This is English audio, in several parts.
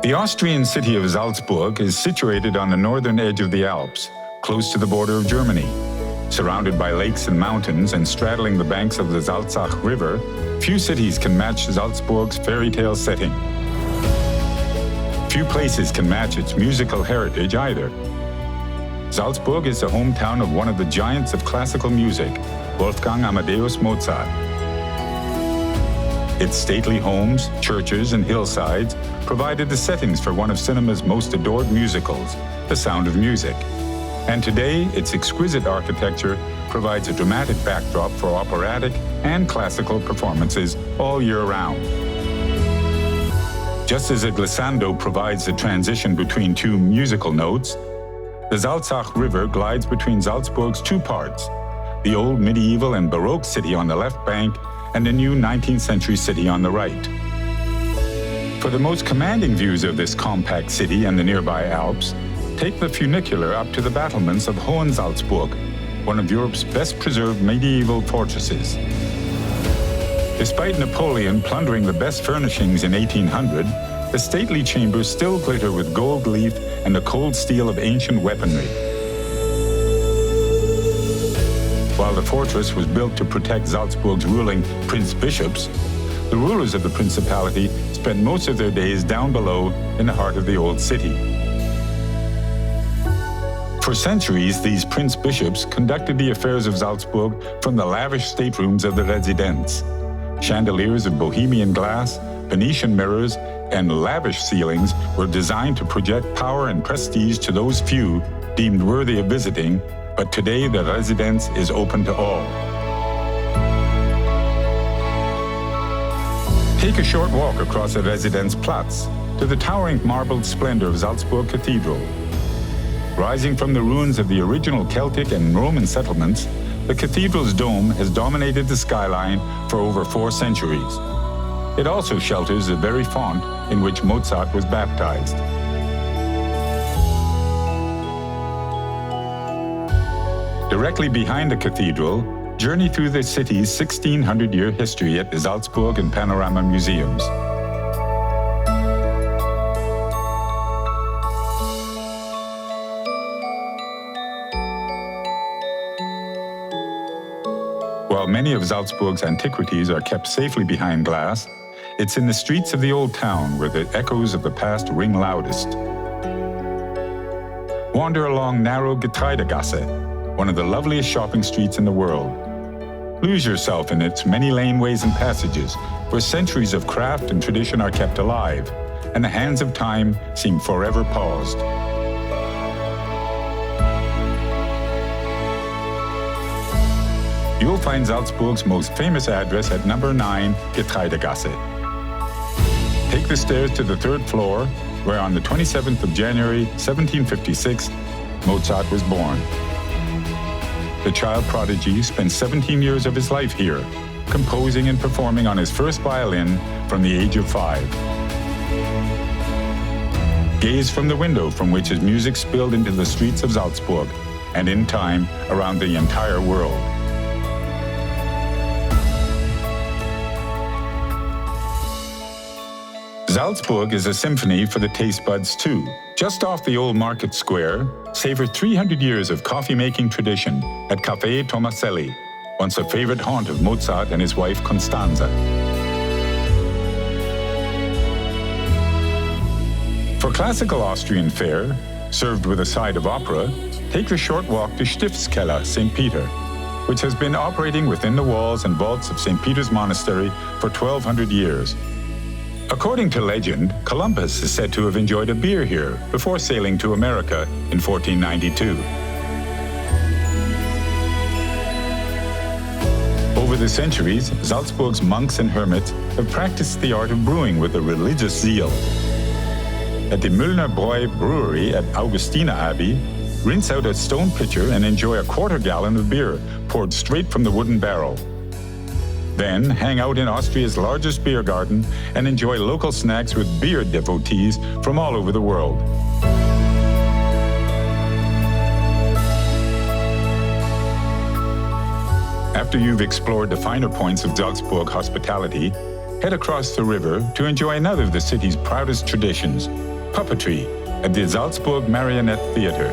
The Austrian city of Salzburg is situated on the northern edge of the Alps, close to the border of Germany. Surrounded by lakes and mountains and straddling the banks of the Salzach River, few cities can match Salzburg's fairy tale setting. Few places can match its musical heritage either. Salzburg is the hometown of one of the giants of classical music, Wolfgang Amadeus Mozart. Its stately homes, churches, and hillsides provided the settings for one of cinema's most adored musicals, The Sound of Music. And today, its exquisite architecture provides a dramatic backdrop for operatic and classical performances all year round. Just as a glissando provides the transition between two musical notes, the Salzach River glides between Salzburg's two parts, the old medieval and Baroque city on the left bank and the new 19th century city on the right. For the most commanding views of this compact city and the nearby Alps, take the funicular up to the battlements of Hohensalzburg, one of Europe's best preserved medieval fortresses. Despite Napoleon plundering the best furnishings in 1800, the stately chambers still glitter with gold leaf and the cold steel of ancient weaponry. While the fortress was built to protect Salzburg's ruling prince-bishops, the rulers of the principality spent most of their days down below in the heart of the old city. For centuries, these prince-bishops conducted the affairs of Salzburg from the lavish staterooms of the residence. Chandeliers of Bohemian glass, Venetian mirrors, and lavish ceilings were designed to project power and prestige to those few deemed worthy of visiting, but today the residence is open to all. Take a short walk across the Residenzplatz to the towering marbled splendor of Salzburg Cathedral. Rising from the ruins of the original Celtic and Roman settlements, the cathedral's dome has dominated the skyline for over 4 centuries. It also shelters the very font in which Mozart was baptized. Directly behind the cathedral, journey through the city's 1600-year history at the Salzburg and Panorama Museums. While many of Salzburg's antiquities are kept safely behind glass, it's in the streets of the old town where the echoes of the past ring loudest. Wander along narrow Getreidegasse, one of the loveliest shopping streets in the world. Lose yourself in its many laneways and passages, where centuries of craft and tradition are kept alive, and the hands of time seem forever paused. You'll find Salzburg's most famous address at number 9 Getreidegasse. Take the stairs to the 3rd floor, where on the 27th of January, 1756, Mozart was born. The child prodigy spent 17 years of his life here, composing and performing on his first violin from the age of 5. Gaze from the window from which his music spilled into the streets of Salzburg, and in time, around the entire world. Salzburg is a symphony for the taste buds too. Just off the old market square, savor 300 years of coffee-making tradition at Café Tomaselli, once a favorite haunt of Mozart and his wife Constanza. For classical Austrian fare, served with a side of opera, take the short walk to Stiftskeller, St. Peter, which has been operating within the walls and vaults of St. Peter's Monastery for 1,200 years. According to legend, Columbus is said to have enjoyed a beer here before sailing to America in 1492. Over the centuries, Salzburg's monks and hermits have practiced the art of brewing with a religious zeal. At the Müllner Bräu Brewery at Augustina Abbey, rinse out a stone pitcher and enjoy a quarter gallon of beer poured straight from the wooden barrel. Then hang out in Austria's largest beer garden and enjoy local snacks with beer devotees from all over the world. After you've explored the finer points of Salzburg hospitality, head across the river to enjoy another of the city's proudest traditions, puppetry at the Salzburg Marionette Theater.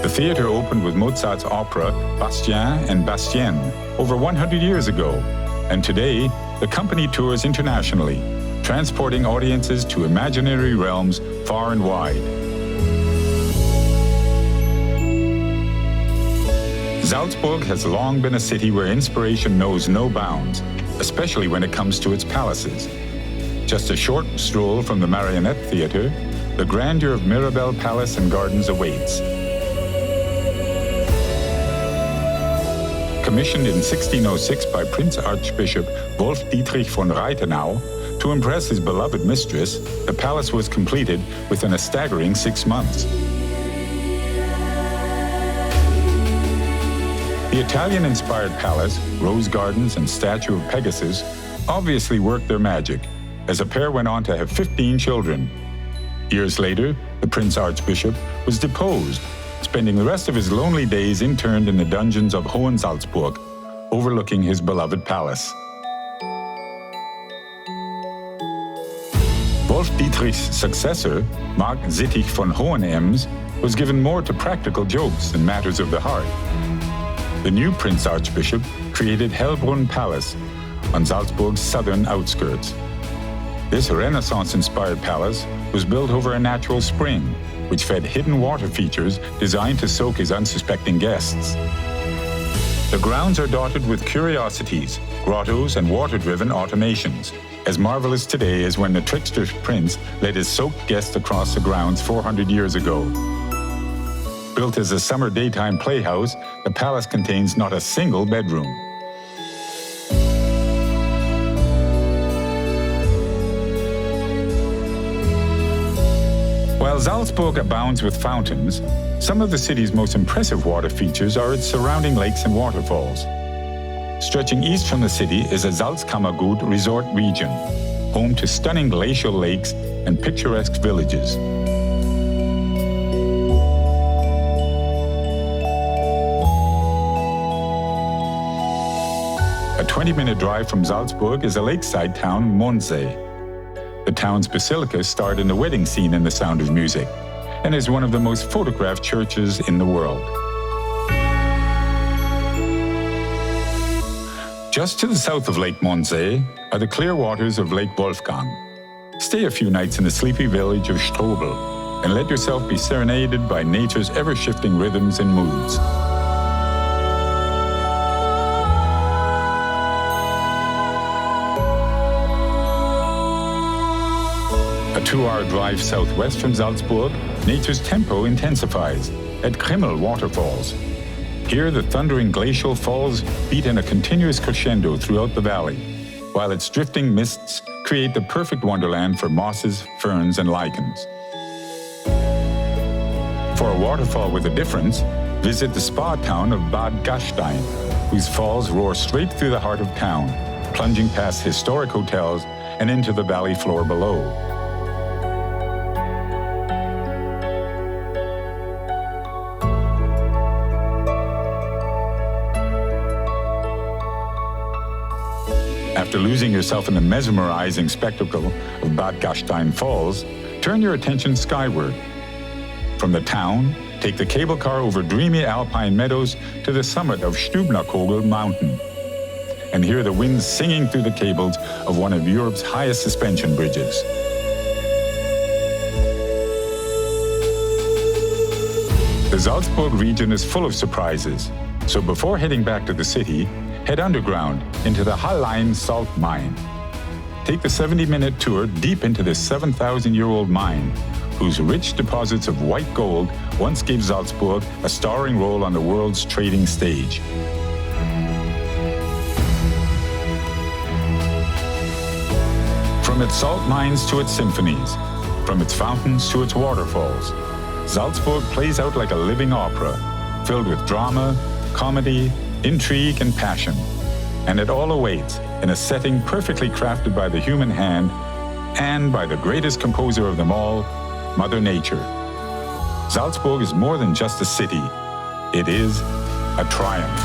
The theater opened with Mozart's opera Bastien and Bastienne over 100 years ago, and today the company tours internationally, transporting audiences to imaginary realms far and wide. Salzburg has long been a city where inspiration knows no bounds, especially when it comes to its palaces. Just a short stroll from the Marionette Theater, the grandeur of Mirabell Palace and Gardens awaits. Commissioned in 1606 by Prince Archbishop Wolf Dietrich von Reithenau to impress his beloved mistress, the palace was completed within a staggering 6 months. The Italian-inspired palace, rose gardens, and statue of Pegasus obviously worked their magic, as a pair went on to have 15 children. Years later, the Prince Archbishop was deposed, spending the rest of his lonely days interned in the dungeons of Hohensalzburg, overlooking his beloved palace. Wolf Dietrich's successor, Mark Zittich von Hohenems, was given more to practical jokes and matters of the heart. The new Prince Archbishop created Hellbrunn Palace on Salzburg's southern outskirts. This Renaissance-inspired palace was built over a natural spring, which fed hidden water features designed to soak his unsuspecting guests. The grounds are dotted with curiosities, grottos, and water-driven automations, as marvelous today as when the trickster prince led his soaked guests across the grounds 400 years ago. Built as a summer daytime playhouse, the palace contains not a single bedroom. While Salzburg abounds with fountains, some of the city's most impressive water features are its surrounding lakes and waterfalls. Stretching east from the city is a Salzkammergut resort region, home to stunning glacial lakes and picturesque villages. A 20-minute drive from Salzburg is a lakeside town, Mondsee. The town's basilica starred in the wedding scene in The Sound of Music and is one of the most photographed churches in the world. Just to the south of Lake Mondsee are the clear waters of Lake Wolfgang. Stay a few nights in the sleepy village of Strobel and let yourself be serenaded by nature's ever-shifting rhythms and moods. A 2-hour drive southwest from Salzburg, nature's tempo intensifies at Krimmel Waterfalls. Here, the thundering glacial falls beat in a continuous crescendo throughout the valley, while its drifting mists create the perfect wonderland for mosses, ferns, and lichens. For a waterfall with a difference, visit the spa town of Bad Gastein, whose falls roar straight through the heart of town, plunging past historic hotels and into the valley floor below. After losing yourself in the mesmerizing spectacle of Bad Gastein Falls, turn your attention skyward. From the town, take the cable car over dreamy alpine meadows to the summit of Stubnerkogel Mountain, and hear the wind singing through the cables of one of Europe's highest suspension bridges. The Salzburg region is full of surprises, so before heading back to the city, head underground into the Hallein salt mine. Take the 70-minute tour deep into this 7,000-year-old mine, whose rich deposits of white gold once gave Salzburg a starring role on the world's trading stage. From its salt mines to its symphonies, from its fountains to its waterfalls, Salzburg plays out like a living opera, filled with drama, comedy, intrigue, and passion. And it all awaits in a setting perfectly crafted by the human hand and by the greatest composer of them all, Mother Nature. Salzburg is more than just a city. It is a triumph.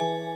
Expedia